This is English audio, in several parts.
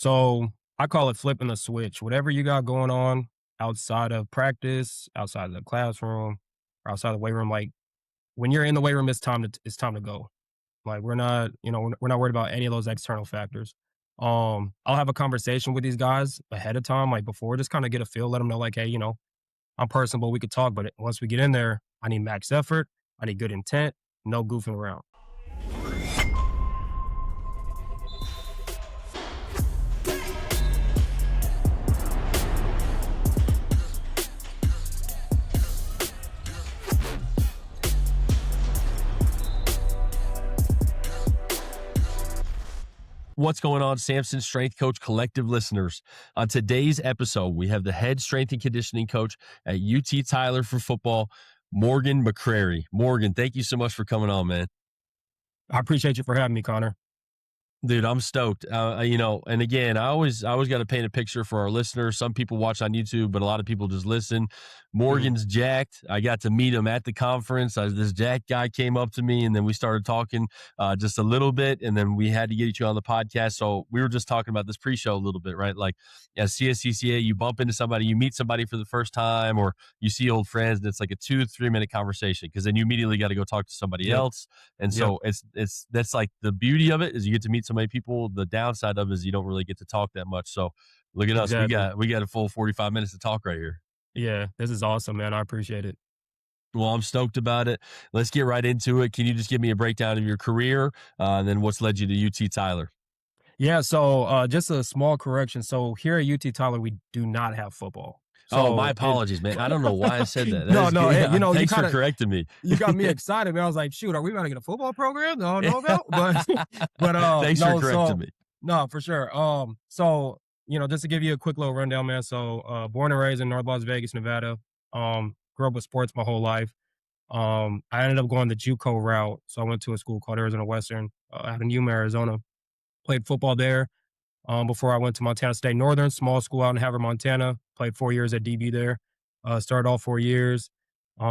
So I call it flipping the switch. Whatever you got going on outside of practice, outside of the classroom, or outside of the weight room, like when you're in the weight room, it's time to go. Like we're not worried about any of those external factors. I'll have a conversation with these guys ahead of time, like before, just kind of get a feel, let them know, like, hey, I'm personable, we could talk, but once we get in there, I need max effort, I need good intent, no goofing around. What's going on, Samson Strength Coach Collective listeners? On today's episode, we have the head strength and conditioning coach at UT Tyler for football, Morgan McCrary. Morgan, thank you so much for coming on, man. I appreciate you for having me, Connor. Dude, I'm stoked. And again, I always got to paint a picture for our listeners. Some people watch on YouTube, but a lot of people just listen. Morgan's jacked. I got to meet him at the conference. This jacked guy came up to me, and then we started talking just a little bit, and then we had to get you on the podcast. So we were just talking about this pre-show a little bit, right? Like at CSCCA, you bump into somebody, you meet somebody for the first time, or you see old friends, and it's like a 2-3 minute conversation because then you immediately got to go talk to somebody else. And so that's like the beauty of it is you get to meet so many people. The downside of it is you don't really get to talk that much. So look at us. We got a full 45 minutes to talk right here. Yeah, this is awesome, man. I appreciate it. Well, I'm stoked about it. Let's get right into it. Can you just give me a breakdown of your career and then what's led you to UT Tyler? Yeah, so just a small correction. So here at UT Tyler, we do not have football. Oh, So my apologies, man. I don't know why I said that. no, no, hey, Thanks for correcting me. you got me excited, man. I was like, shoot, are we about to get a football program? No, I don't know about, but Thanks no, for correcting me. no, for sure. Just to give you a quick little rundown, man. So born and raised in North Las Vegas, Nevada. Grew up with sports my whole life. I ended up going the JUCO route. So I went to a school called Arizona Western out in Yuma, Arizona. Played football there before I went to Montana State Northern, small school out in Havre, Montana. Played 4 years at DB there. Started all 4 years.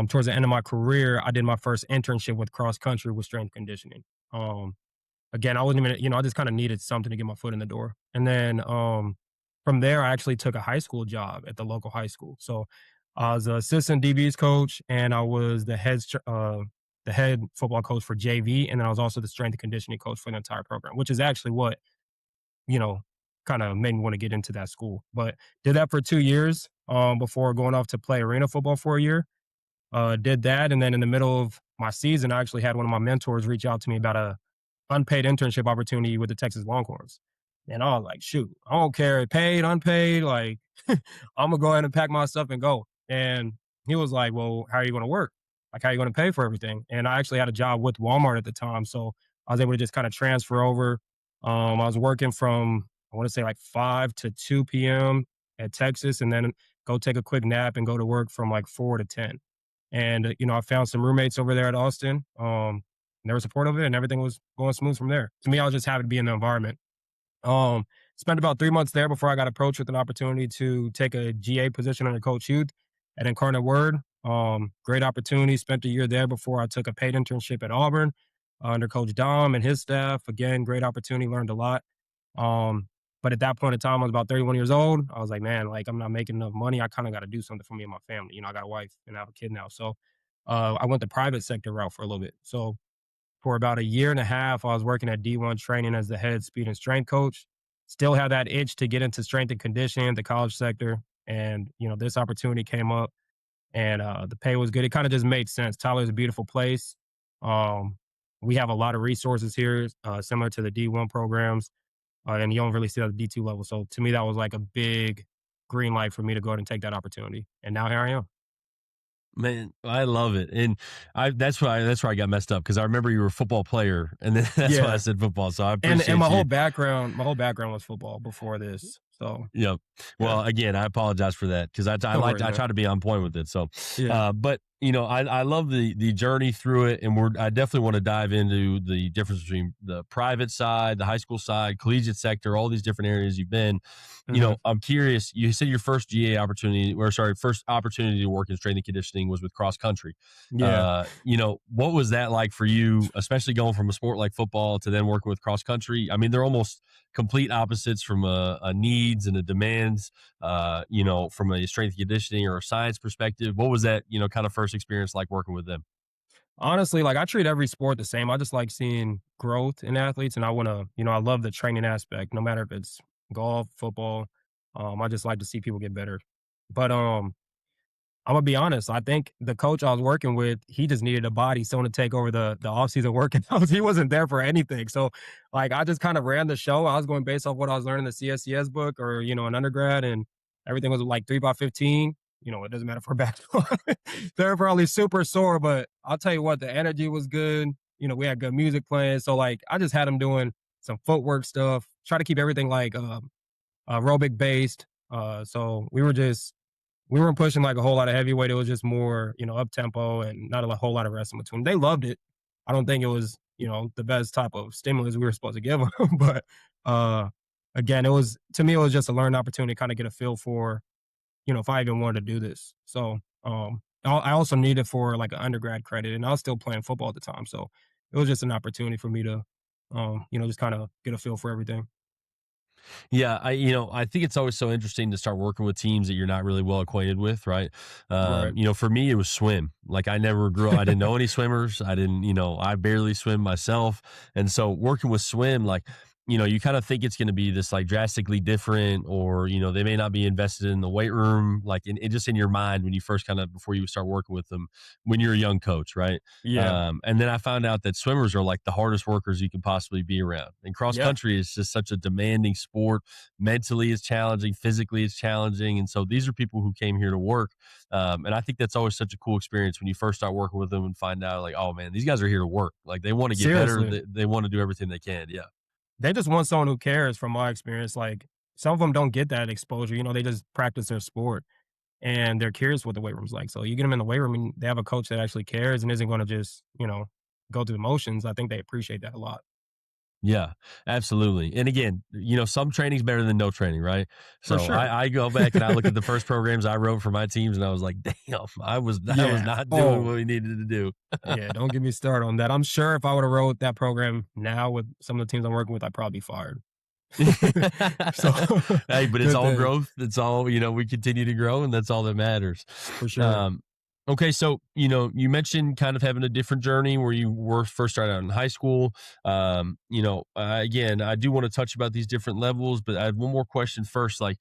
Towards the end of my career, I did my first internship with cross country with strength conditioning. Again, I wasn't even, I just kind of needed something to get my foot in the door. And then from there, I actually took a high school job at the local high school. So I was an assistant DB's coach, and I was the head football coach for JV, and then I was also the strength and conditioning coach for the entire program, which is actually what you know kind of made me want to get into that school. But did that for 2 years before going off to play arena football for a year. Did that, and then in the middle of my season, I actually had one of my mentors reach out to me about a unpaid internship opportunity with the Texas Longhorns. And I was like, shoot, I don't care, paid, unpaid, like I'm gonna go ahead and pack my stuff and go. And he was like, well, how are you gonna work? Like, how are you gonna pay for everything? And I actually had a job with Walmart at the time. So I was able to just kind of transfer over. I was working from, I want to say like 5 to 2 p.m. at Texas, and then go take a quick nap and go to work from like 4 to 10. And, I found some roommates over there at Austin. They were supportive of it, and everything was going smooth from there. To me, I was just happy to be in the environment. Spent about 3 months there before I got approached with an opportunity to take a GA position under Coach Huth at Incarnate Word. Great opportunity. Spent a year there before I took a paid internship at Auburn under Coach Dom and his staff. Again, great opportunity. Learned a lot. But at that point in time, I was about 31 years old. I was like, man, like I'm not making enough money. I kind of got to do something for me and my family. I got a wife and I have a kid now. So I went the private sector route for a little bit. So for about a year and a half, I was working at D1 training as the head speed and strength coach. Still had that itch to get into strength and conditioning, the college sector. And, this opportunity came up, and the pay was good. It kind of just made sense. Tyler's a beautiful place. We have a lot of resources here, similar to the D1 programs, and you don't really see that at the D2 level. So to me, that was like a big green light for me to go ahead and take that opportunity. And now here I am. Man, I love it. And that's where I got messed up, because I remember you were a football player, and then that's why I said football. So I appreciate and my you. whole background was football before this. So Yep. yeah, Well, again, I apologize for that because don't worry, I man. try to be on point with it. So, Yeah. but you know, I love the journey through it, and I definitely want to dive into the difference between the private side, the high school side, collegiate sector, all these different areas you've been. You Hmm. know, I'm curious. You said your first GA opportunity, or sorry, first opportunity to work in strength and conditioning was with cross country. Yeah. You know, what was that like for you, especially going from a sport like football to then working with cross country? I mean, they're almost complete opposites from a needs and a demands, you know, from a strength and conditioning or a science perspective. What was that, you know, kind of first experience like working with them? Honestly, like I treat every sport the same. I just like seeing growth in athletes, and I want to, I love the training aspect. No matter if it's golf, football, I just like to see people get better. But I'm gonna be honest. I think the coach I was working with, he just needed a body, someone to take over the offseason workouts. He wasn't there for anything. So, like, I just kind of ran the show. I was going based off what I was learning in the CSCS book or in undergrad, and everything was like 3 by 15. It doesn't matter for back. They're probably super sore, but I'll tell you what, the energy was good. We had good music playing. So, like, I just had them doing some footwork stuff. Try to keep everything like aerobic based. So we weren't pushing like a whole lot of heavyweight. It was just more, up tempo and not a whole lot of rest in between. They loved it. I don't think it was, the best type of stimulus we were supposed to give them. But uh, again, to me, it was just a learning opportunity to kind of get a feel for, if I even wanted to do this. So I also needed for like an undergrad credit, and I was still playing football at the time. So it was just an opportunity for me to, just kind of get a feel for everything. Yeah, you know, I think it's always so interesting to start working with teams that you're not really well acquainted with, right? Right. You know, for me, it was swim. Like I never grew up, I didn't know any swimmers. I didn't, you know, I barely swim myself. And so working with swim, like, you know, you kind of think it's going to be this like drastically different, or, you know, they may not be invested in the weight room, like just in your mind when you first kind of, before you start working with them when you're a young coach, right? Yeah. And then I found out that swimmers are like the hardest workers you can possibly be around. And cross Yeah. country is just such a demanding sport. Mentally, it's challenging. Physically, it's challenging. And so these are people who came here to work. And I think that's always such a cool experience when you first start working with them and find out, like, oh man, these guys are here to work. Like they want to get better. Seriously. They want to do everything they can. Yeah. They just want someone who cares from my experience. Like some of them don't get that exposure. They just practice their sport and they're curious what the weight room's like. So you get them in the weight room and they have a coach that actually cares and isn't going to just, go through the motions. I think they appreciate that a lot. Yeah, absolutely. And again, you know, some training's better than no training, right? For So sure. I go back and I look at the first programs I wrote for my teams and I was like, damn, I was Yeah. not doing Oh, what we needed to do. yeah. Don't get me started on that. I'm sure if I would have wrote that program now with some of the teams I'm working with, I'd probably be fired. So Hey, but it's good all thing growth. It's all, you know, we continue to grow and that's all that matters. for sure. Um, okay. So, you know, you mentioned kind of having a different journey where you were first started out in high school. You know, again, I do want to touch about these different levels, but I have one more question first. Like,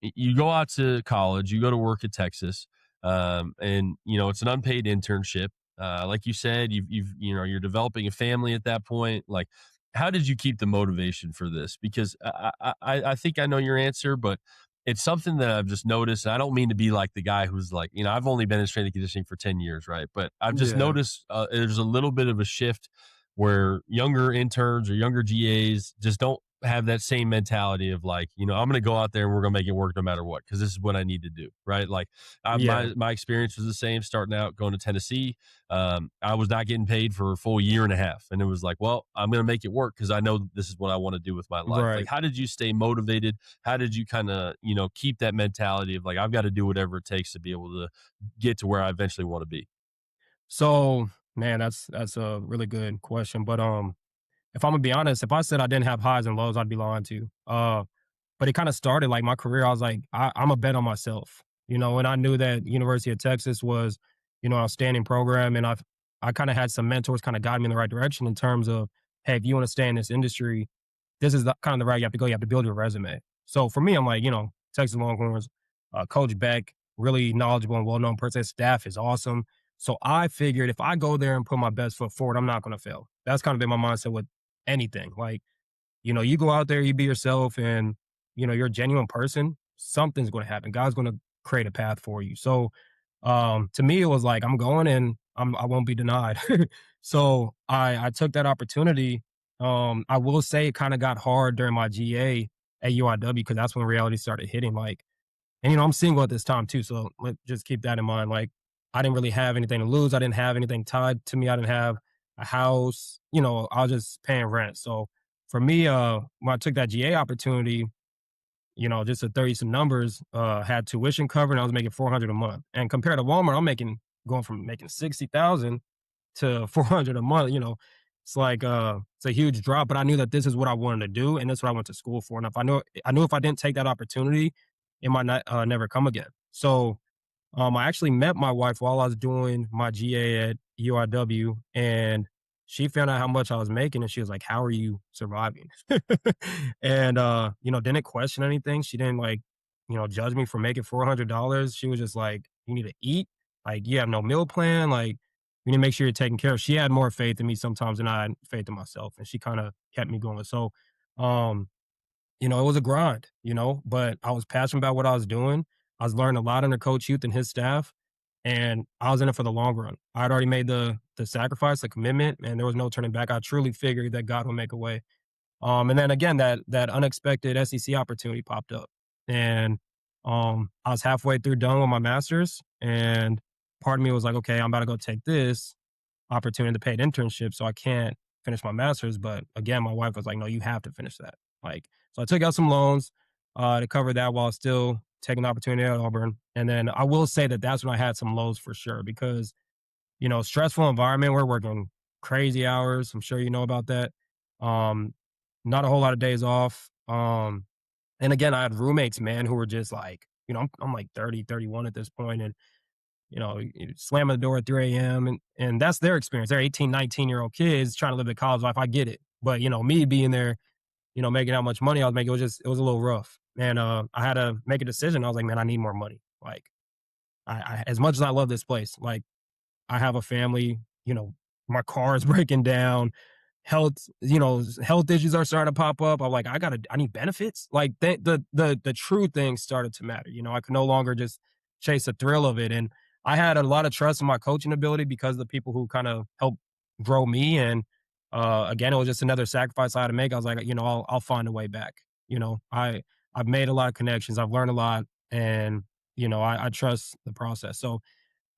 you go out to college, you go to work at Texas, and you know it's an unpaid internship. Like you said, you know you're developing a family at that point. Like, how did you keep the motivation for this? Because I think I know your answer, but it's something that I've just noticed. And I don't mean to be like the guy who's like, you know, I've only been in strength and conditioning for 10 years, right? But I've just Yeah. noticed there's a little bit of a shift where younger interns or younger GAs just don't have that same mentality of like, you know, I'm going to go out there and we're going to make it work no matter what because this is what I need to do, right? Like, Yeah. my experience was the same starting out going to Tennessee. I was not getting paid for a full year and a half, and it was like, well, I'm going to make it work because I know this is what I want to do with my life. Like, Right. how did you stay motivated? How did you kind of, you know, keep that mentality of like, I've got to do whatever it takes to be able to get to where I eventually want to be? So, man, that's a really good question. But if I'm gonna be honest, if I said I didn't have highs and lows, I'd be lying to you. But it kind of started like my career. I was like, I'm a bet on myself, and I knew that University of Texas was, an outstanding program, and I kind of had some mentors kind of guide me in the right direction in terms of, hey, if you want to stay in this industry, this is the kind of the route you have to go. You have to build your resume. So for me, I'm like, Texas Longhorns, Coach Beck, really knowledgeable and well known person. Staff is awesome. So I figured if I go there and put my best foot forward, I'm not going to fail. That's kind of been my mindset with anything. Like, you go out there, you be yourself, and you're a genuine person. Something's going to happen. God's going to create a path for you. So, to me, it was like I'm going and I won't be denied. So I took that opportunity. I will say it kind of got hard during my GA at UIW because that's when reality started hitting. Like, and I'm single at this time too, so just keep that in mind. Like, I didn't really have anything to lose. I didn't have anything tied to me. I didn't have a house. I was just paying rent. So for me, when I took that GA opportunity, just to throw you some numbers, had tuition covered, and I was making 400 a month. And compared to Walmart, I'm making going from making 60,000 to 400 a month. It's like it's a huge drop. But I knew that this is what I wanted to do, and that's what I went to school for. And if I knew if I didn't take that opportunity, it might not never come again. So I actually met my wife while I was doing my GA at UIW, and she found out how much I was making, and she was like, "How are you surviving?" And didn't question anything. She didn't like, judge me for making $400. She was just like, "You need to eat. Like, you have no meal plan. Like, you need to make sure you're taken care of." She had more faith in me sometimes than I had faith in myself, and she kind of kept me going. So, um, it was a grind, but I was passionate about what I was doing. I was learning a lot under Coach Youth and his staff, and I was in it for the long run. I'd already made the sacrifice, the commitment, and there was no turning back. I truly figured that God would make a way. And then again, that unexpected SEC opportunity popped up, and I was halfway through done with my master's, and part of me was like, okay, I'm about to go take this opportunity to paid internship, so I can't finish my master's. But again, my wife was like, no, you have to finish that. Like, so I took out some loans to cover that while still taking the opportunity at Auburn. And then I will say that that's when I had some lows for sure because, stressful environment. We're working crazy hours. I'm sure you know about that. Um, Not a whole lot of days off. And again, I had roommates, man, who were just like, I'm like 30, 31 at this point, and slamming the door at 3 a.m. And that's their experience. They're 18, 19-year-old kids trying to live the college life. I get it. But, me being there, making how much money I was making, it was a little rough. And I had to make a decision. I was like, man, I need more money. Like, as much as I love this place, like, I have a family, my car is breaking down, health issues are starting to pop up. I'm like, I need benefits. Like the true things started to matter. I could no longer just chase the thrill of it. And I had a lot of trust in my coaching ability because of the people who kind of helped grow me. And again, it was just another sacrifice I had to make. I was like, I'll find a way back. I've made a lot of connections. I've learned a lot, and I trust the process. So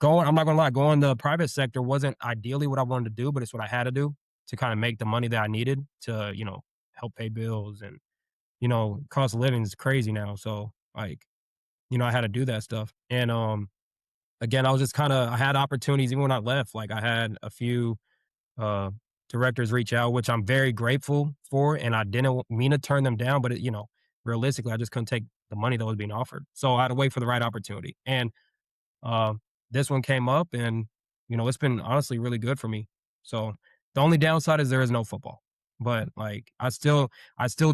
I'm not gonna lie, going the private sector wasn't ideally what I wanted to do, but it's what I had to do to kind of make the money that I needed to, help pay bills. And, cost of living is crazy now. So like, I had to do that stuff. And again, I had opportunities even when I left. Like I had a few uh directors reach out, which I'm very grateful for. And I didn't mean to turn them down, but realistically, I just couldn't take the money that was being offered. So I had to wait for the right opportunity. And this one came up, and it's been honestly really good for me. So the only downside is there is no football, but like I still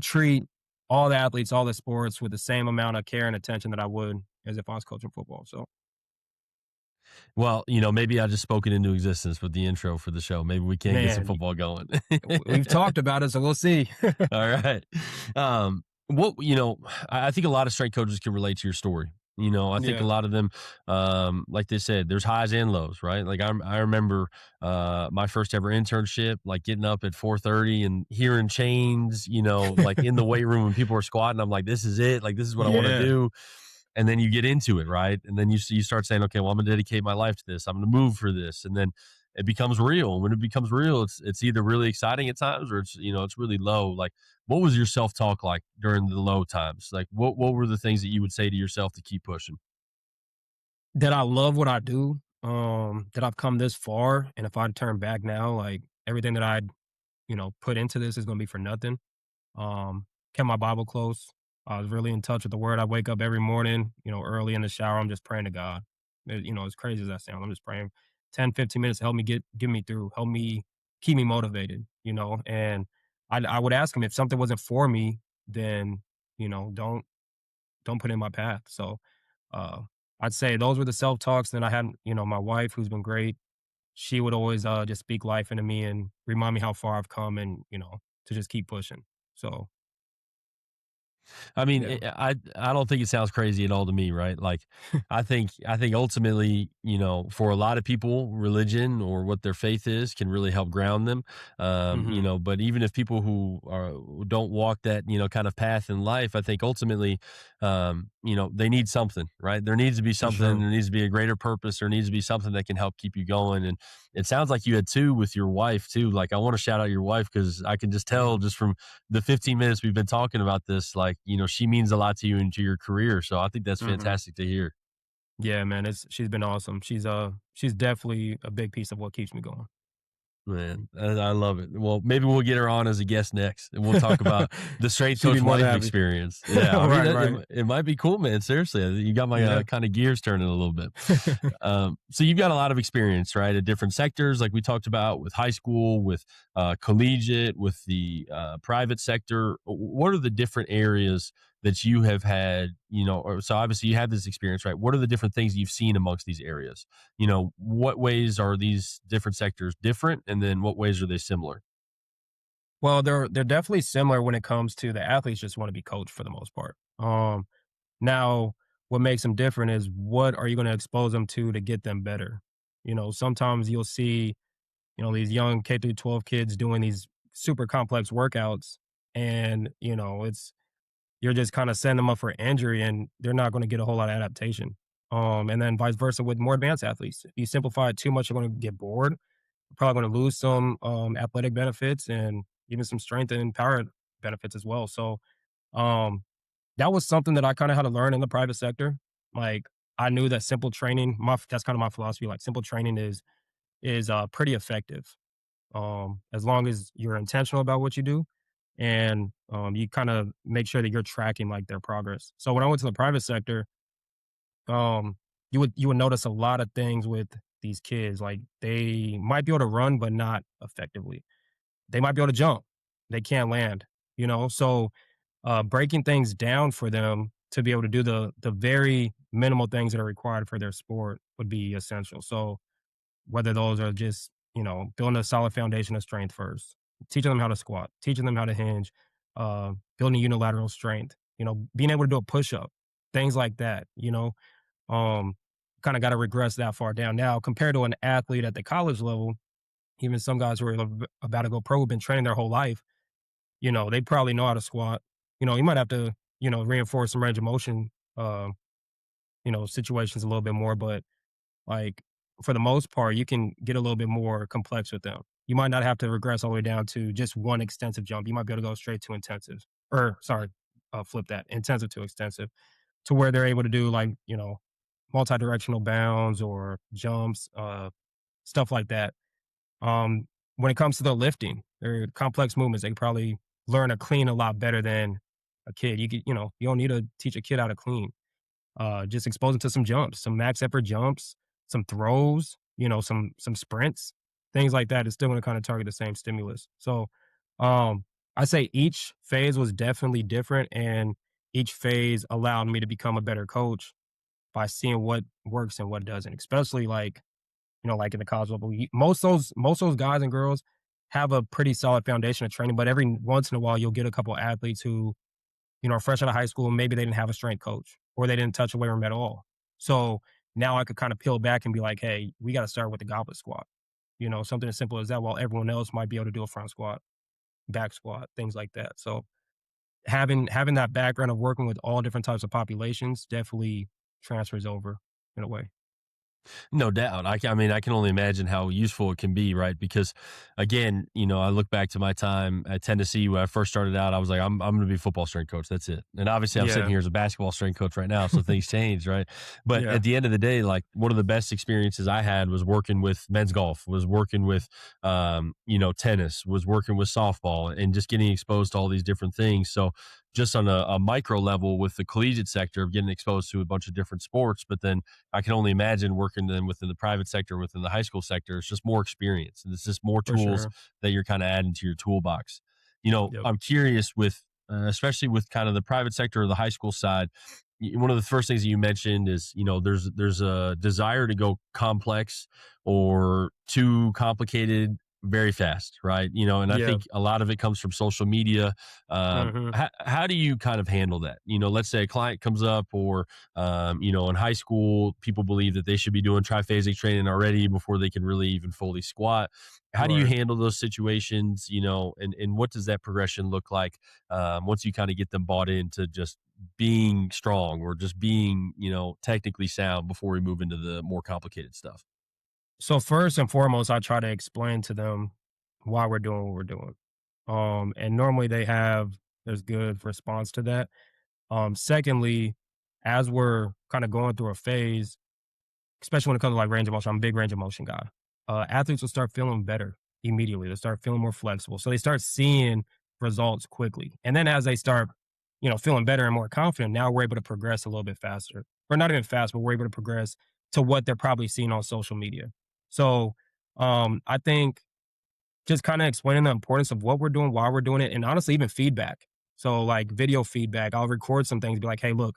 treat all the athletes, all the sports with the same amount of care and attention that I would as if I was coaching football. So Well, maybe I just spoke it into existence with the intro for the show. Maybe we can get some man, football going. we've talked about it, so we'll see. All right. What I think a lot of strength coaches can relate to your story. I think a Yeah, lot of them, like they said, there's highs and lows, right? Like I remember my first ever internship, like getting up at 4:30 and hearing chains, like in the weight room when people are squatting. I'm like, this is it. Like this is what I want to yeah. do. And then you get into it, right? And then you start saying, okay, well, I'm gonna dedicate my life to this. I'm gonna move for this, and then it becomes real. And when it becomes real, it's either really exciting at times or it's really low. Like, what was your self talk like during the low times? Like, what were the things that you would say to yourself to keep pushing? That I love what I do. That I've come this far, and if I turn back now, like everything that I'd put into this is gonna be for nothing. Kept my Bible close. I was really in touch with the word. I wake up every morning, early in the shower. I'm just praying to God. As crazy as that sounds, I'm just praying 10, 15 minutes to help me get me through, help me keep me motivated, and I would ask him if something wasn't for me, then, don't put it in my path. So uh I'd say those were the self-talks. Then I had, my wife who's been great. She would always just speak life into me and remind me how far I've come and, to just keep pushing. So I mean, Yeah. I don't think it sounds crazy at all to me, right? Like, I think ultimately, for a lot of people, religion or what their faith is can really help ground them. Mhm. But even if people who don't walk that kind of path in life, I think ultimately, they need something, right? There needs to be For something. sure. There needs to be a greater purpose. There needs to be something that can help keep you going. And it sounds like you had two with your wife too. Like, I want to shout out your wife because I can just tell Yeah. just from the 15 minutes we've been talking about this, like, she means a lot to you and to your career. So I think that's Mhm. fantastic to hear. Yeah, man, she's been awesome. She's definitely a big piece of what keeps me going. Man, I love it. Well, maybe we'll get her on as a guest next, and we'll talk about the strength She'd be coach more than wife happy. experience. Yeah, I mean, Right, right. it might be cool, man. Seriously, you got my Yeah. kind of gears turning a little bit. So you've got a lot of experience, right, at different sectors, like we talked about with high school, with collegiate, with the private sector. What are the different areas that you have had? Or so obviously you have this experience, right? What are the different things you've seen amongst these areas? What ways are these different sectors different, and then what ways are they similar? Well, they're definitely similar when it comes to the athletes just wanna be coached for the most part. Now what makes them different is what are you gonna expose them to get them better? Sometimes you'll see, these young K through 12 kids doing these super complex workouts and, you're just kinda setting them up for injury and they're not gonna get a whole lot of adaptation. And then vice versa with more advanced athletes. If you simplify it too much, you're gonna get bored. You're probably gonna lose some, athletic benefits and even some strength and power benefits as well. So, um, that was something that I kinda had to learn in the private sector. Like, I knew that simple training that's kinda my philosophy, like, simple training is pretty effective, as long as you're intentional about what you do and, you kinda make sure that you're tracking, like, their progress. So when I went to the private sector, um, you would notice a lot of things with these kids, like, they might be able to run, but not effectively. They might be able to jump, they can't land, So, breaking things down for them to be able to do the very minimal things that are required for their sport would be essential. So, whether those are just, building a solid foundation of strength first, teaching them how to squat, teaching them how to hinge, building unilateral strength, being able to do a push up, things like that, um, kind of got to regress that far down. Now, compared to an athlete at the college level, even some guys who are about to go pro who've been training their whole life, they probably know how to squat. You might have to, reinforce some range of motion, situations a little bit more, but like, for the most part, you can get a little bit more complex with them. You might not have to regress all the way down to just one extensive jump. You might be able to go straight to intensive, or sorry, flip that intensive to extensive, to where they're able to do like multi-directional bounds or jumps, stuff like that. When it comes to the lifting, they're complex movements. They can probably learn to clean a lot better than a kid. You don't need to teach a kid how to clean. Just expose them to some jumps, some max effort jumps, some throws, some sprints, things like that is still going to kind of target the same stimulus. So, um, I say each phase was definitely different, and each phase allowed me to become a better coach by seeing what works and what doesn't. Especially like in the college level, most of those guys and girls have a pretty solid foundation of training, but every once in a while you'll get a couple athletes who are fresh out of high school, maybe they didn't have a strength coach or they didn't touch a weight room at all. So now I could kind of peel back and be like, hey, we got to start with the goblet squat. Something as simple as that, while everyone else might be able to do a front squat, back squat, things like that. So having that background of working with all different types of populations definitely transfers over in a way. No doubt. I mean, I can only imagine how useful it can be, right? Because again, I look back to my time at Tennessee when I first started out. I was like, I'm going to be a football strength coach. That's it. And obviously, I'm sitting Yeah. here as a basketball strength coach right now, so things change, right? But Yeah, at the end of the day, like one of the best experiences I had was working with men's golf, was working with, tennis, was working with softball, and just getting exposed to all these different things. So just on a micro level with the collegiate sector of getting exposed to a bunch of different sports, but then I can only imagine working then within the private sector, within the high school sector. It's just more experience and it's just more for tools sure. that you're kind of adding to your toolbox. Yep. I'm curious with, especially with kind of the private sector or the high school side. One of the first things that you mentioned is, there's a desire to go complex or too complicated very fast, right? And I Yeah. think a lot of it comes from social media. Mhm. How do you kind of handle that? Let's say a client comes up, or in high school, people believe that they should be doing triphasic training already before they can really even fully squat. How do you Right. handle those situations? And what does that progression look like once you kind of get them bought into just being strong, or just being, technically sound before we move into the more complicated stuff? So first and foremost, I try to explain to them why we're doing what we're doing. And normally there's good response to that. Secondly, as we're kind of going through a phase, especially when it comes to like range of motion, I'm a big range of motion guy. Athletes will start feeling better immediately. They start feeling more flexible. So they start seeing results quickly. And then as they start, feeling better and more confident, now we're able to progress a little bit faster. Or not even fast, but we're able to progress to what they're probably seeing on social media. So I think just kind of explaining the importance of what we're doing, why we're doing it, and honestly, even feedback. So like video feedback, I'll record some things, be like, hey, look,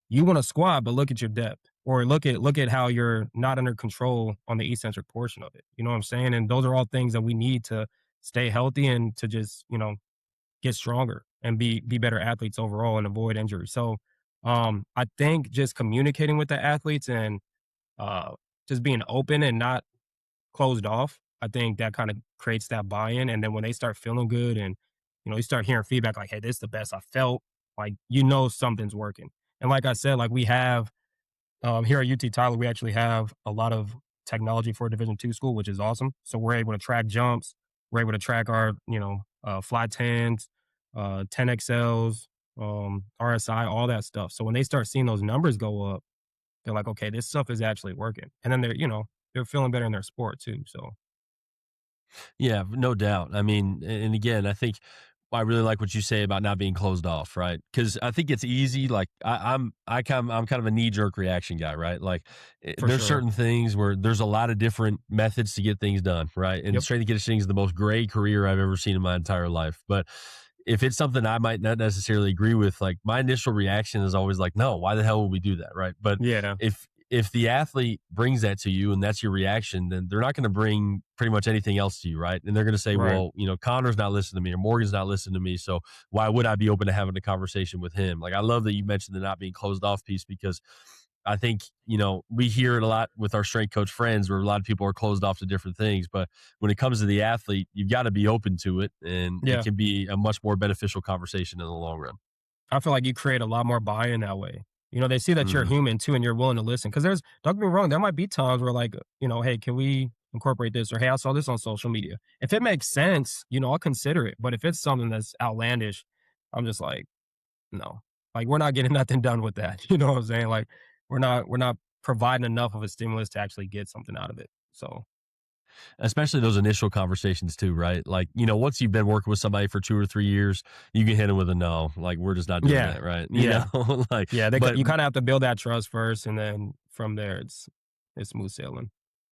you want to squat, but look at your depth, or look at how you're not under control on the eccentric portion of it. You know what I'm saying? And those are all things that we need to stay healthy and to just get stronger and be better athletes overall and avoid injury. So I think just communicating with the athletes and uh, just being open and not closed off, I think that kind of creates that buy-in. And then when they start feeling good and you start hearing feedback like, hey, this is the best I felt, like something's working. And like I said, like we have here at UT Tyler, we actually have a lot of technology for a Division II school, which is awesome. So we're able to track jumps, we're able to track our, fly tens, 10XLs, RSI, all that stuff. So when they start seeing those numbers go up, they're like, okay, this stuff is actually working. And then they're feeling better in their sport too. So Yeah, no doubt. I mean, and again, I think I really like what you say about not being closed off, right? Because I think it's easy. Like I'm kind of a knee jerk reaction guy, right? Like for there's sure. certain things where there's a lot of different methods to get things done, right? And Yep. strength and conditioning is the most gray career I've ever seen in my entire life. But if it's something I might not necessarily agree with, like my initial reaction is always like, no, why the hell would we do that, right? But Yeah. if the athlete brings that to you and that's your reaction, then they're not going to bring pretty much anything else to you, right? And they're going to say, Right. well, Connor's not listening to me, or Morgan's not listening to me, so why would I be open to having a conversation with him? Like I love that you mentioned the not being closed off piece, because I think, we hear it a lot with our strength coach friends where a lot of people are closed off to different things. But when it comes to the athlete, you've got to be open to it, and it Yeah. can be a much more beneficial conversation in the long run. I feel like you create a lot more buy-in that way. They see that you're Mhm. human too and you're willing to listen. Cause don't get me wrong, there might be times where like, hey, can we incorporate this? Or hey, I saw this on social media. If it makes sense, I'll consider it. But if it's something that's outlandish, I'm just like, no. Like we're not getting nothing done with that. You know what I'm saying? Like we're not providing enough of a stimulus to actually get something out of it. So Especially those initial conversations too, right? Like, once you've been working with somebody for 2 or 3 years, you can hit them with a no, like, "We're just not doing yeah. that," right? Yeah. Like, Yeah. but You kind of have to build that trust first and then from there it's smooth sailing.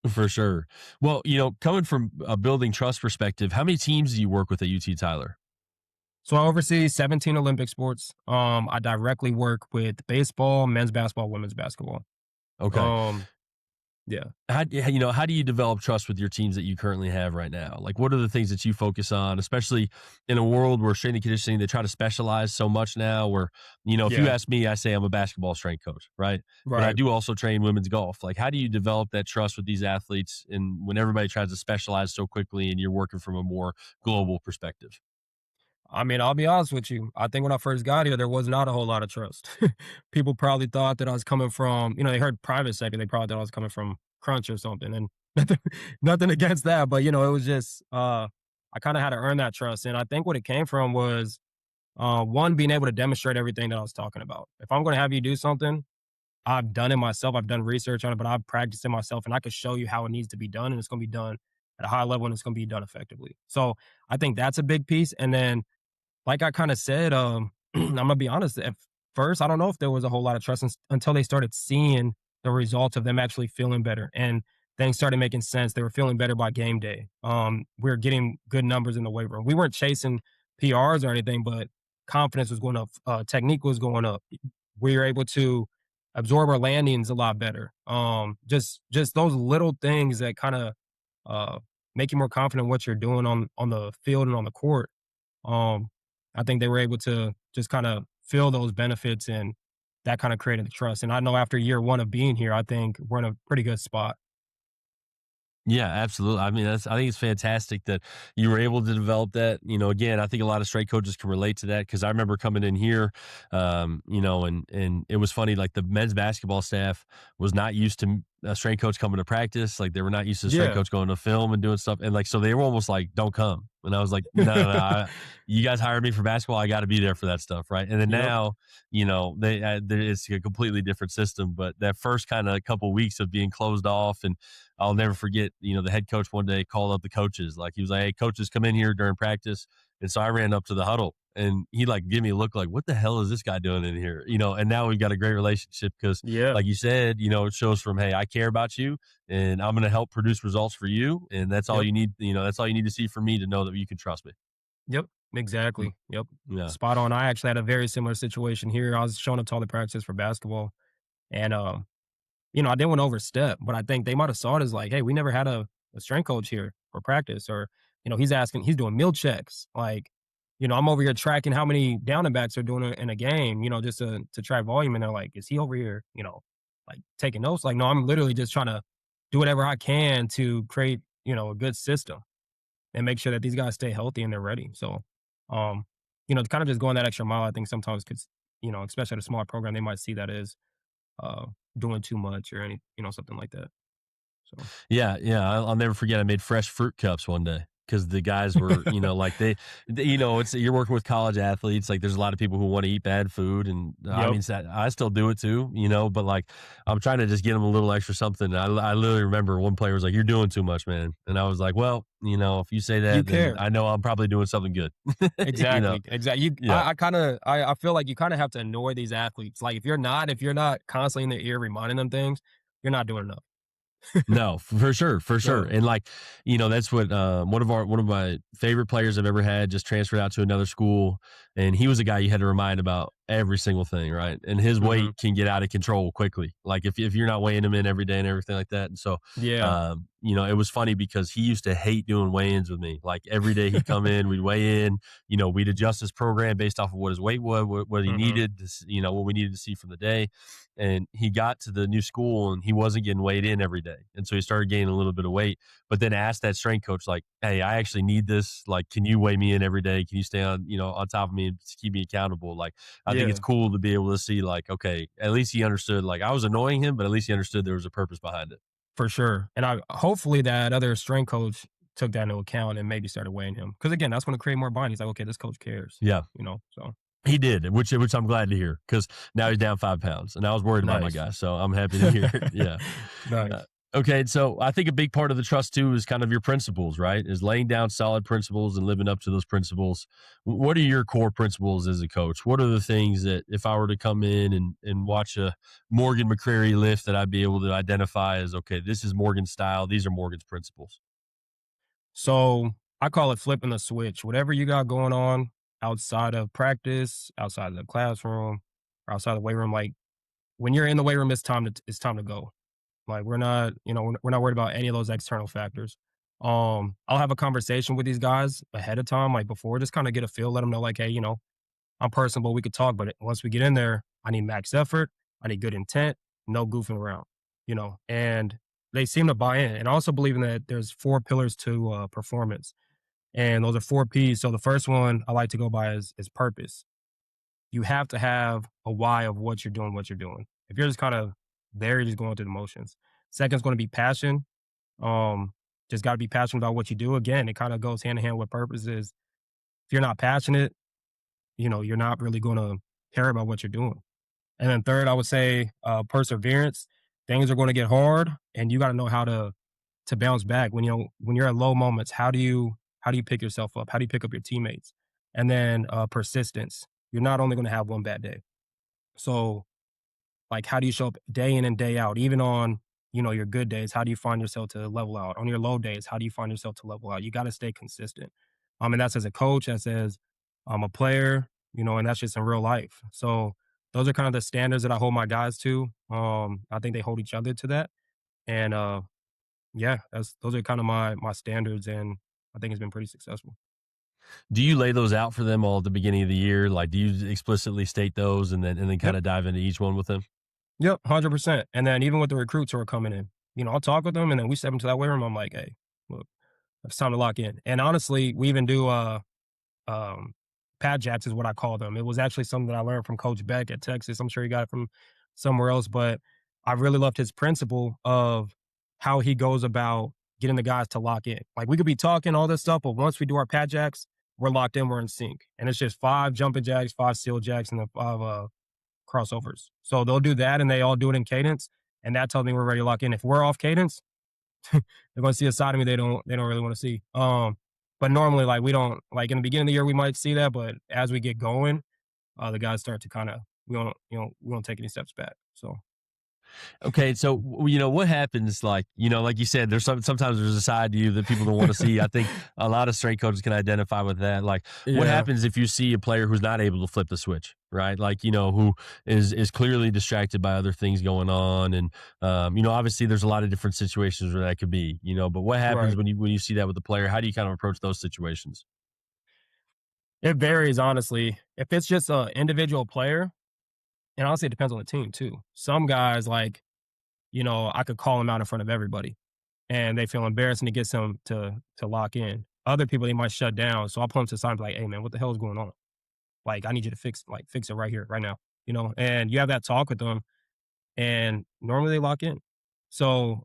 for sure. Well, coming from a building trust perspective, how many teams do you work with at UT Tyler? So I oversee 17 Olympic sports. I directly work with baseball, men's basketball, women's basketball. Okay. Um, yeah. How do you develop trust with your teams that you currently have right now? Like, what are the things that you focus on, especially in a world where strength and conditioning, they try to specialize so much now, where, if you Yeah. ask me, I say I'm a basketball strength coach, right? But I Right. do also train women's golf. Like, how do you develop that trust with these athletes, and when everybody tries to specialize so quickly and you're working from a more global perspective? I mean, I'll be honest with you. I think when I first got here, there was not a whole lot of trust. People probably thought that I was coming from, they heard private sector. They probably thought I was coming from Crunch or something. And nothing, nothing against that, but it was just, I kind of had to earn that trust. And I think what it came from was, one, being able to demonstrate everything that I was talking about. If I'm going to have you do something, I've done it myself. I've done research on it, but I've practiced it myself and I could show you how it needs to be done and it's going to be done at a high level and it's going to be done effectively. So I think that's a big piece. And then, like I kind of said, I'm going to be honest. At first, I don't know if there was a whole lot of trust until they started seeing the results of them actually feeling better and things started making sense. They were feeling better by game day. We were getting good numbers in the weight room. We weren't chasing PRs or anything, but confidence was going up. Technique was going up. We were able to absorb our landings a lot better. Just those little things that kind of make you more confident in what you're doing on the field and on the court. Um, I think they were able to just kind of feel those benefits, and that kind of created the trust. And I know after year one of being here, I think we're in a pretty good spot. Yeah, absolutely. I mean, I think it's fantastic that you were able to develop that. Again, I think a lot of strength coaches can relate to that because I remember coming in here, and it was funny. Like the men's basketball staff was not used to a strength coach coming to practice. Like they were not used to a strength Yeah. coach going to film and doing stuff. And like, so they were almost like, "Don't come." And I was like, "No, no, no. You guys hired me for basketball. I got to be there for that stuff, right?" And then Yep. now, it's a completely different system. But that first kind of couple weeks of being closed off, and I'll never forget, the head coach one day called up the coaches. Like he was like, "Hey, coaches, come in here during practice." And so I ran up to the huddle and he like gave me a look like, "What the hell is this guy doing in here?" And now we've got a great relationship because Yeah. like you said, it shows from, hey, I care about you and I'm going to help produce results for you. And that's all Yep. you need. That's all you need to see from me to know that you can trust me. Yep. Mm, Exactly. Yep. yeah. Spot on. I actually had a very similar situation here. I was showing up to all the practice for basketball, and I didn't want to overstep, but I think they might have saw it as like, hey, we never had a strength coach here for practice, or he's doing meal checks. Like, I'm over here tracking how many down and backs are doing in a game, just to track volume, and they're like, is he over here, like taking notes? Like, no, I'm literally just trying to do whatever I can to create, a good system and make sure that these guys stay healthy and they're ready. So, um, kind of just going that extra mile, I think sometimes because, especially at a smaller program, they might see that as uh, doing too much or something like that. So Yeah, yeah. I'll never forget. I made fresh fruit cups one day because the guys were, like it's you're working with college athletes. Like there's a lot of people who want to eat bad food, and I Yep. mean, I still do it too, But like, I'm trying to just get them a little extra something. I literally remember one player was like, "You're doing too much, man," and I was like, "Well, if you say You that, then care. I know I'm probably doing something good." you know? Exactly. Exactly. You Yeah. I feel like you kinda have to annoy these athletes. Like if you're not constantly in their ear reminding them things, you're not doing enough. No, for sure, for sure. So And like, that's what one of my favorite players I've ever had just transferred out to another school. And he was a guy you had to remind about every single thing, right? And his mhm. weight can get out of control quickly. Like if you're not weighing him in every day and everything like that. And so Yeah. it was funny because he used to hate doing weigh-ins with me. Like every day he'd come in, we'd weigh in, we'd adjust his program based off of what his weight was, what he Mhm. needed, what we needed to see from the day. And he got to the new school and he wasn't getting weighed in every day. And so he started gaining a little bit of weight, but then asked that strength coach, like, "Hey, I actually need this. Like, can you weigh me in every day? Can you stay on top of me and keep me accountable?" Like, I think it's Yeah, cool to be able to see, like, okay, at least he understood, like, I was annoying him, but at least he understood there was a purpose behind it. for sure. And I hopefully that other strength coach took that into account and maybe started weighing him. Because again, that's gonna create more bonding. He's like, "Okay, this coach cares." Yeah. So He did, which I'm glad to hear because now he's down 5 pounds, and I was worried about my nice. guy, so I'm happy to hear it. Yeah. Uh, Nice. okay, so I think a big part of the trust too is kind of your principles, right? Is laying down solid principles and living up to those principles. What are your core principles as a coach? What are the things that if I were to come in and watch a Morgan McCrary lift that I'd be able to identify as, okay, this is Morgan's style, these are Morgan's principles. So I call it flipping the switch. Whatever you got going on outside of practice, outside of the classroom, or outside of the weight room, like when you're in the weight room, it's time to go. Like we're not worried about any of those external factors. I'll have a conversation with these guys ahead of time, like before, just kind of get a feel, let them know, like, hey, I'm personable, we could talk, but once we get in there, I need max effort, I need good intent, no goofing around, and they seem to buy in. And I also believe in that there's four pillars to performance, and those are four P's. So the first one I like to go by is purpose. You have to have a why of what you're doing. If you're just kind of there, you're just going through the motions. Second is going to be passion. Um, just got to be passionate about what you do. Again, it kind of goes hand in hand with purpose. Is if you're not passionate, you're not really going to care about what you're doing. And then third, I would say perseverance. Things are going to get hard, and you got to know how to bounce back when you're at low moments. How do you pick yourself up? How do you pick up your teammates? And then persistence. You're not only going to have one bad day. So, like, how do you show up day in and day out, even on your good days? How do you find yourself to level out? On your low days, how do you find yourself to level out? You got to stay consistent. And that's as a coach, that's as a player, and that's just in real life. So those are kind of the standards that I hold my guys to. I think they hold each other to that, and Yeah, those are kind of my standards, and I think it's been pretty successful. Do you lay those out for them all at the beginning of the year? Like, do you explicitly state those and then kind Yep. of dive into each one with them? Yep, 100%. And then even with the recruits who are coming in, I'll talk with them, and then we step into that weight room. I'm like, hey, look, it's time to lock in. And honestly, we even do um, pad jacks is what I call them. It was actually something that I learned from Coach Beck at Texas. I'm sure he got it from somewhere else, but I really loved his principle of how he goes about getting the guys to lock in. Like we could be talking all this stuff, but once we do our pad jacks, we're locked in, we're in sync. And it's just 5 jumping jacks, 5 seal jacks, and then 5 crossovers. So they'll do that and they all do it in cadence. And that tells me we're ready to lock in. If we're off cadence, they're gonna see a side of me they don't really want to see. But normally like we don't like in the beginning of the year we might see that, but as we get going, the guys start to kind of we don't take any steps back. So Okay, so what happens? Like, like you said, sometimes there's a side to you that people don't want to see. I think a lot of strength coaches can identify with that. Like, what yeah, happens if you see a player who's not able to flip the switch, right? Like, who is clearly distracted by other things going on, and obviously there's a lot of different situations where that could be, But what happens right. when you see that with the player? How do you kind of approach those situations? It varies honestly. If it's just an individual player, and honestly it depends on the team too. Some guys like I could call them out in front of everybody, and they feel embarrassing to get some to lock in. Other people they might shut down, so I'll pull them to the side and be like, "Hey man, what the hell is going on? Like, I need you to fix it right here, right now." And you have that talk with them, and normally they lock in. So,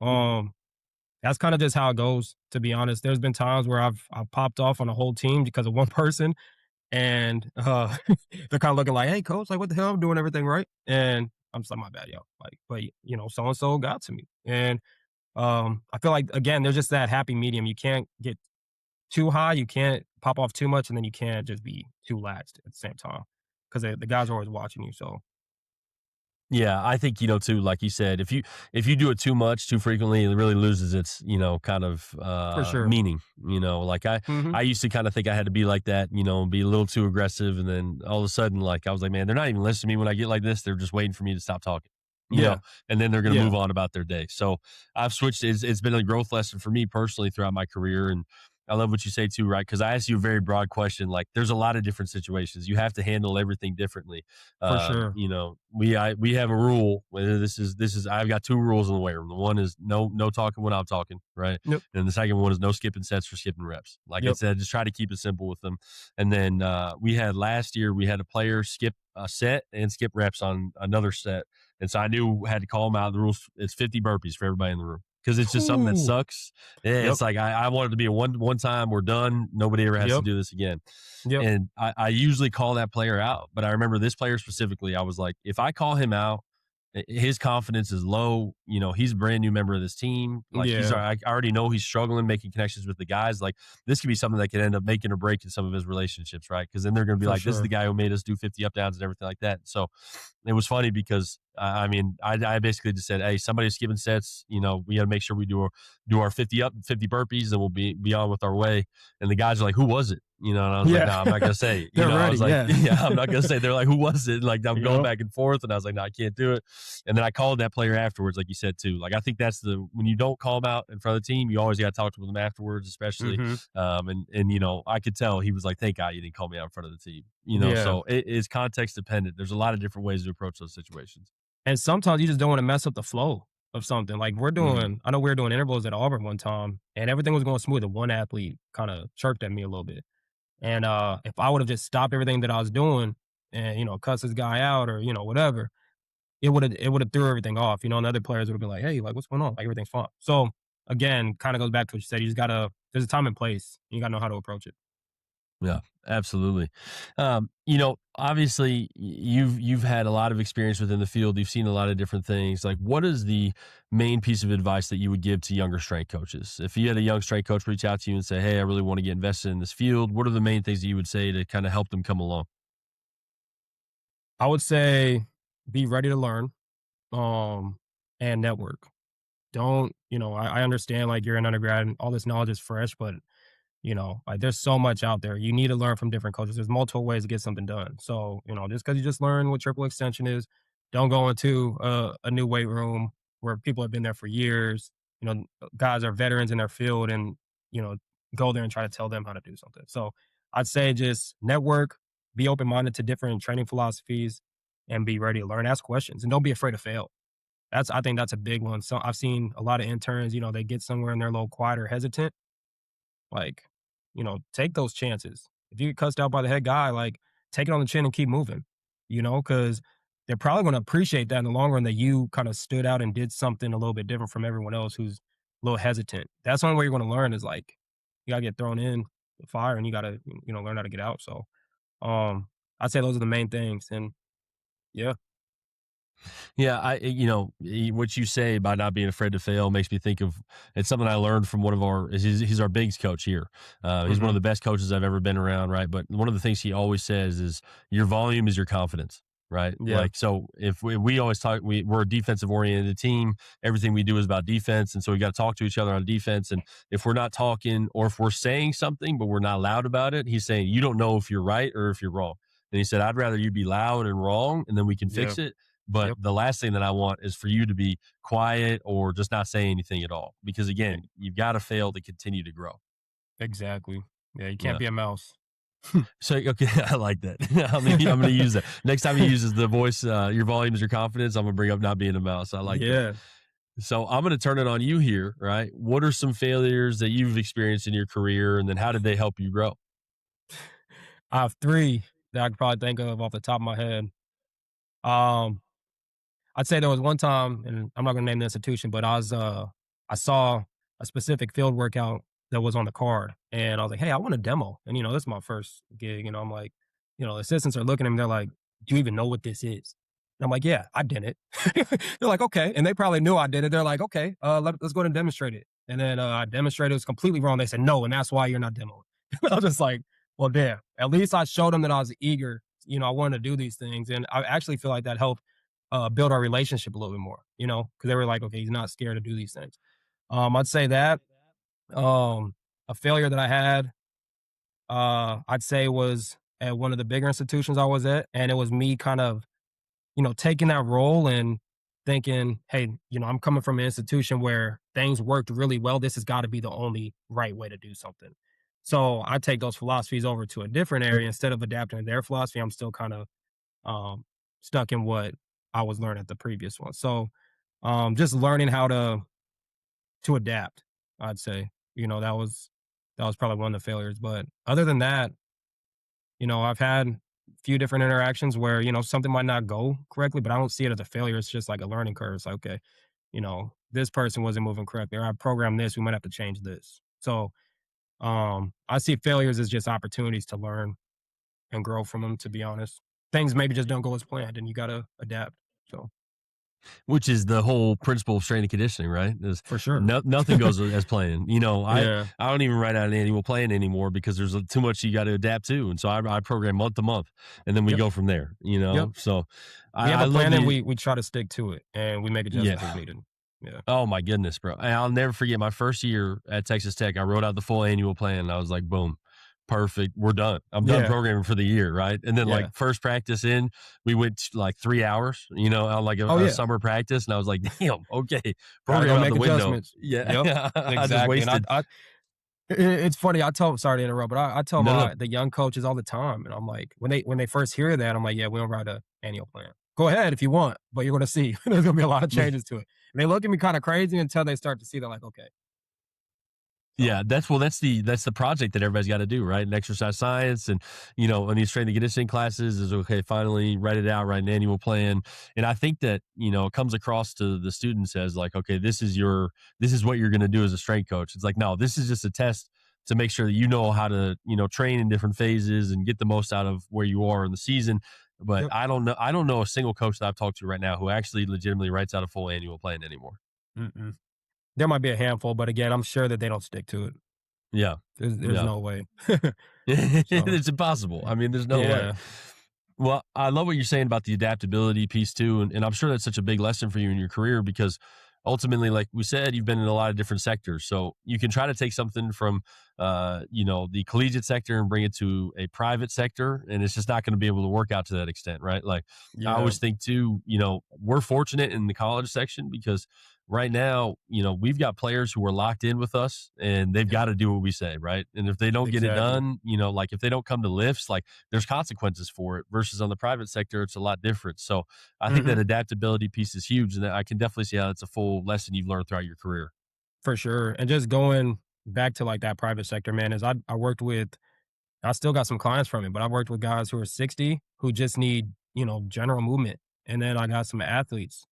that's kind of just how it goes. To be honest, there's been times where I've popped off on a whole team because of one person, and they're kind of looking like, "Hey, coach, like, what the hell? I'm doing everything right." And I'm just like, "My bad, yo." Like, but so and so got to me, and I feel like again, there's just that happy medium. You can't get too high, you can't pop off too much, and then you can't just be too laxed at the same time because the guys are always watching you. So Yeah, I think, too, like you said, if you do it too much, too frequently, it really loses its, kind of for sure. meaning. Like Hmm. I used to kind of think I had to be like that, be a little too aggressive, and then all of a sudden, like I was like, man, they're not even listening to me when I get like this. They're just waiting for me to stop talking. Yeah. And then they're going to Yeah. move on about their day. So I've switched. It's been a growth lesson for me personally throughout my career, and I love what you say too, right? Because I asked you a very broad question. Like, there's a lot of different situations. You have to handle everything differently. For sure. We have a rule. Whether this is I've got two rules in the weight room. The one is no talking when I'm talking, right? Yep. And the second one is no skipping sets or skipping reps. Like I Yep. said, just try to keep it simple with them. And then we had last year we had a player skip a set and skip reps on another set, and so I knew I had to call him out. The rules, it's 50 burpees for everybody in the room because it's just something that Ooh. sucks. Yeah, Yep. it's like I want it to be a one time, we're done. Nobody ever has to Yep. do this again. Yep. And I usually call that player out, but I remember this player specifically. I was like, if I call him out, his confidence is low. He's a brand new member of this team. Like Yeah. I already know he's struggling making connections with the guys. Like this could be something that could end up making or breaking some of his relationships, right? Because then they're going to be For like, this is the sure. guy who made us do 50 up downs and everything like that. So it was funny because I mean, I basically just said, hey, somebody's skipping sets. We got to make sure we do our 50 up, 50 burpees, and we'll be on with our way. And the guys are like, who was it? And I was like, Yeah. no, I'm not gonna say. They're I ready. was like, Yeah. yeah, I'm not gonna say. They're like, who was it? Like I'm going Yep. back and forth, and I was like, no, I can't do it. And then I called that player afterwards, like you said too. Like I think that's when you don't call them out in front of the team, you always got to talk to them afterwards, especially. Hmm. And I could tell he was like, thank God you didn't call me out in front of the team. Yeah. So it is context dependent. There's a lot of different ways to approach those situations. And sometimes you just don't want to mess up the flow of something. Like Hmm. I know we were doing intervals at Auburn one time, and everything was going smooth. And one athlete kind of chirped at me a little bit. And if I would have just stopped everything that I was doing and cuss this guy out or whatever, it would have threw everything off. And the other players would have been like, "Hey, like what's going on? Like everything's fine." So again, kind of goes back to what you said. You just gotta there's a time and place. You gotta know how to approach it. Yeah, absolutely. Obviously, you've had a lot of experience within the field. You've seen a lot of different things. Like, what is the main piece of advice that you would give to younger strength coaches? If you had a young strength coach reach out to you and say, "Hey, I really want to get invested in this field," what are the main things that you would say to kind of help them come along? I would say be ready to learn, um, and network. Don't I understand like you're an undergrad and all this knowledge is fresh, but like there's so much out there. You need to learn from different coaches. There's multiple ways to get something done. So, just because you just learn what triple extension is, don't go into a new weight room where people have been there for years. guys are veterans in their field and, you know, go there and try to tell them how to do something. So I'd say just network, be open minded to different training philosophies, and be ready to learn. Ask questions and don't be afraid to fail. I think that's a big one. So I've seen a lot of interns, they get somewhere and they're a little quiet or hesitant. Like, take those chances. If you get cussed out by the head guy, like, take it on the chin and keep moving, because they're probably going to appreciate that in the long run that you kind of stood out and did something a little bit different from everyone else who's a little hesitant. That's the only way you're going to learn is like, you got to get thrown in the fire and you got to, learn how to get out. So, I'd say those are the main things. And yeah, Yeah, what you say about not being afraid to fail makes me think of it's something I learned from one of our. He's our bigs coach here. He's one hmm of the best coaches I've ever been around, right? But one of the things he always says is your volume is your confidence, right? yeah, Like, so if we always talk, we're a defensive oriented team. Everything we do is about defense, and so we got to talk to each other on defense. And if we're not talking, or if we're saying something but we're not loud about it, he's saying you don't know if you're right or if you're wrong. And he said, I'd rather you be loud and wrong, and then we can yeah, fix it, but yep, the last thing that I want is for you to be quiet or just not say anything at all. Because e- again, you've got to fail to continue to grow. exactly. Yeah, you can't Yeah. be a mouse. So okay, I like that. I'm gonna use that. Next time he uses the voice, your volume is your confidence, I'm gonna bring up not being a mouse. I like that. Yeah. So I'm gonna turn it on you here, right? What are some failures that you've experienced in your career, and then how did they help you grow? I have three that I could probably think of off the top of my head. Um, I'd say there was one time, and I'm not gonna name the institution, but I saw a specific field workout that was on the card, and I was like, "Hey, I want a demo." And this is my first gig, I'm like, assistants are looking at me, they're like, "Do you even know what this is?" And I'm like, "Yeah, I did it." They're like, "Okay," and they probably knew I did it. They're like, "Okay, let's go ahead and demonstrate it." And then I demonstrated; it was completely wrong. They said, "No, and that's why you're not demoing." I was just like, "Well, damn." At least I showed them that I was eager. I wanted to do these things, and I actually feel like that helped build our relationship a little bit more, because they were like, okay, he's not scared to do these things. I'd say that. A failure that I had, I'd say was at one of the bigger institutions I was at. And it was me kind of, taking that role and thinking, hey, I'm coming from an institution where things worked really well. This has got to be the only right way to do something. So I take those philosophies over to a different area instead of adapting to their philosophy. I'm still kind of um, stuck in what I was learning at the previous one. So just learning how to adapt, I'd say. That was probably one of the failures. But other than that, I've had a few different interactions where, something might not go correctly, but I don't see it as a failure. It's just like a learning curve. It's like, okay, this person wasn't moving correctly, or I programmed this, we might have to change this. So I see failures as just opportunities to learn and grow from them, to be honest. Things maybe just don't go as planned and you gotta adapt. So Which is the whole principle of strength and conditioning, right? Is for sure. nothing goes as planned. Yeah. I don't even write out an annual plan anymore because there's too much you got to adapt to, and so I program month to month, and then we Yep. go from there. Yep. So We have I a love plan and the we try to stick to it and we make adjustments as yeah. needed. Yeah. Oh my goodness, bro. And I'll never forget my first year at Texas Tech. I wrote out the full annual plan and I was like, boom, perfect. We're done. I'm done Yeah. programming for the year. Right. And then like Yeah. first practice in, we went like 3 hours, on like Oh a yeah. summer practice. And I was like, damn, okay, Gotta program go out make the window. adjustments. Yep. Yeah. I just Exactly. And wasted. it's funny. Sorry to interrupt, but I tell No, no. the young coaches all the time, and I'm like, when they first hear that, I'm like, yeah, we don't write a annual plan. Go ahead if you want, but you're gonna see there's gonna be a lot of changes to it. And they look at me kind of crazy until they start to see. They're like, okay, so Yeah, that's the project that everybody's got to do, right? And exercise science, and on these training and conditioning classes is okay. Finally, write it out, write an annual plan, and I think that it comes across to the students as like, okay, this is what you're going to do as a strength coach. It's like, no, this is just a test to make sure that you know how to train in different phases and get the most out of where you are in the season. But yep. I don't know a single coach that I've talked to right now who actually legitimately writes out a full annual plan anymore. Mm-mm. There might be a handful, but again, I'm sure that they don't stick to it. Yeah, There's yeah. no way. So It's impossible. I mean, there's no way. yeah, Well, I love what you're saying about the adaptability piece too, and I'm sure that's such a big lesson for you in your career because ultimately, like we said, you've been in a lot of different sectors. So you can try to take something from, the collegiate sector and bring it to a private sector, and it's just not going to be able to work out to that extent, right? Like I yeah, always think too, we're fortunate in the college section because right now, we've got players who are locked in with us and they've got Yeah, to do what we say, right? And if they don't get it exactly. done, like if they don't come to lifts, like there's consequences for it versus on the private sector, it's a lot different. So I think that Mhm. adaptability piece is huge. And I can definitely see how it's a full lesson you've learned throughout your career. For sure. And just going back to like that private sector, man, is I worked with I still got some clients from it, but I've worked with guys who are 60 who just need, general movement. And then I got some athletes,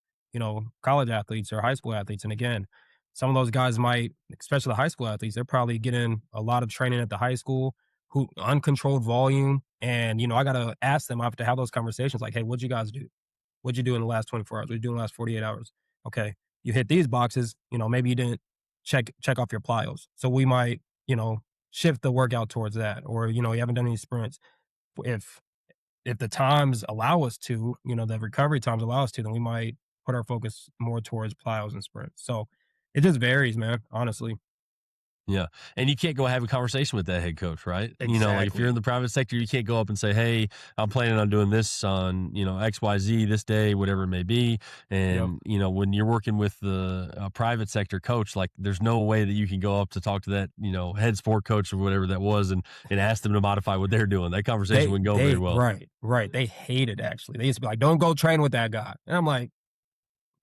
college athletes or high school athletes. And again, some of those guys might, especially the high school athletes, they're probably getting a lot of training at the high school, who uncontrolled volume. And, I got to ask them, I have to have those conversations like, hey, what'd you guys do? What'd you do in the last 24 hours? What'd you do in the last 48 hours? Okay. You hit these boxes, maybe you didn't check off your plyos. So we might, shift the workout towards that. Or, you haven't done any sprints. If if the times allow us to, the recovery times allow us to, then we might put our focus more towards plyos and sprints. So it just varies, man, honestly. Yeah. And you can't go have a conversation with that head coach, right? Like if you're in Exactly. the private sector, you can't go up and say, hey, I'm planning on doing this on, XYZ this day, whatever it may be. Yep. And, when you're working with the private sector coach, like there's no way that you can go up to talk to that, head sport coach or whatever that was and ask them to modify what they're doing. That conversation They wouldn't go very they well. right, right. They hate it actually. They used to be like, don't go train with that guy. And I'm like,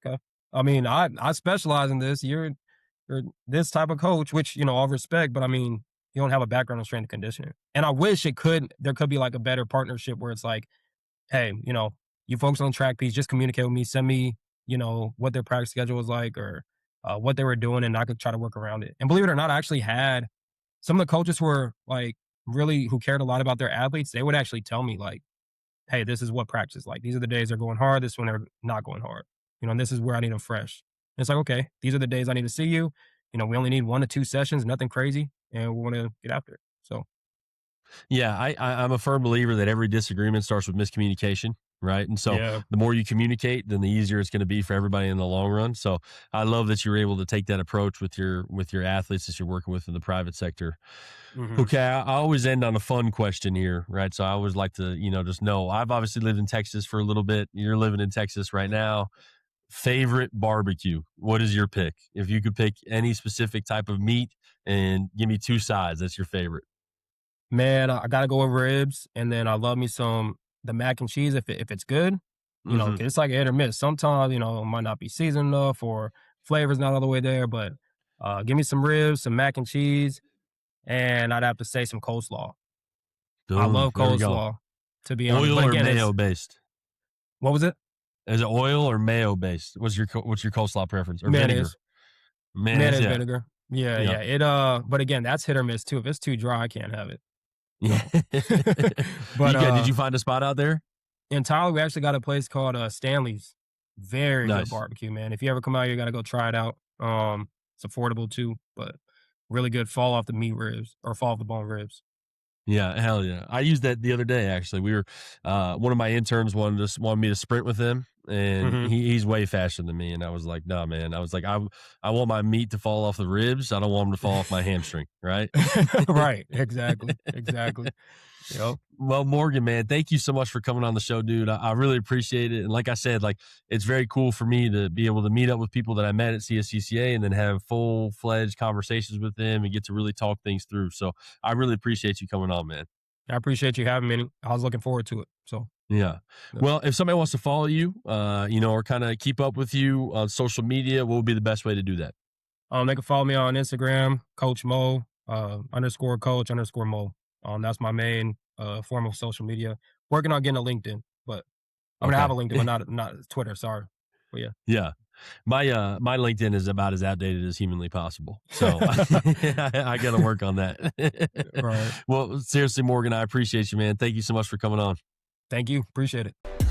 okay. I mean, I specialize in this. You're this type of coach, which, all respect, but I mean, you don't have a background in strength and conditioning. And I wish there could be like a better partnership where it's like, hey, you focus on track piece, just communicate with me, send me, what their practice schedule was like or what they were doing, and I could try to work around it. And believe it or not, I actually had some of the coaches who were like really who cared a lot about their athletes. They would actually tell me like, hey, this is what practice is like. These are the days they're going hard. This one they're not going hard. And this is where I need them fresh. And it's like, okay, these are the days I need to see you. We only need 1 to 2 sessions, nothing crazy, and we want to get after it. So Yeah, I'm a firm believer that every disagreement starts with miscommunication, right? And so yeah. the more you communicate, then the easier it's going to be for everybody in the long run. So I love that you're able to take that approach with your athletes that you're working with in the private sector. Hmm. Okay, I always end on a fun question here, right? So I always like to, just know I've obviously lived in Texas for a little bit. You're living in Texas right now. Favorite barbecue? What is your pick? If you could pick any specific type of meat and give me two sides, that's your favorite. Man, I gotta go with ribs, and then I love me some the mac and cheese if it's good. 'Cause it's like a hit or miss. Sometimes it might not be seasoned enough or flavor's not all the way there, but give me some ribs, some mac and cheese, and I'd have to say some coleslaw. I Boom. love There we go. coleslaw, to be honest. Oil But or again, mayo it's based? what was it? Is it oil or mayo based? What's your coleslaw preference or vinegar? Mayonnaise. Mayonnaise, Mayonnaise yeah, vinegar. Yeah, yeah, yeah. But again, that's hit or miss too. If it's too dry, I can't have it. yeah. So but Did you find a spot out there? in Tyler, we actually got a place called Stanley's. Very good Nice. barbecue, man. If you ever come out here, you gotta go try it out. It's affordable too, but really good fall off the meat ribs or fall off the bone ribs. Yeah, hell yeah. I used that the other day actually. We were one of my interns wanted me to sprint with him and Mhm. he's way faster than me and I was like, "No, man." I was like, I want my meat to fall off the ribs. I don't want them to fall off my hamstring, right? Right. Exactly. Exactly. Yep. Well, Morgan, man, thank you so much for coming on the show, dude. I really appreciate it. And like I said, like it's very cool for me to be able to meet up with people that I met at CSCCA and then have full fledged conversations with them and get to really talk things through. So I really appreciate you coming on, man. I appreciate you having me. I was looking forward to it. So, Yeah. yep. Well, if somebody wants to follow you, or kind of keep up with you on social media, what would be the best way to do that? They can follow me on Instagram, Coach Mo, underscore coach underscore Mo. That's my main form of social media. Working on getting a LinkedIn, but I'm gonna have Okay. a LinkedIn, but not Twitter. Sorry, but yeah. Yeah. My LinkedIn is about as outdated as humanly possible. So I got to work on that. Right. Well, seriously, Morgan, I appreciate you, man. Thank you so much for coming on. Thank you. Appreciate it.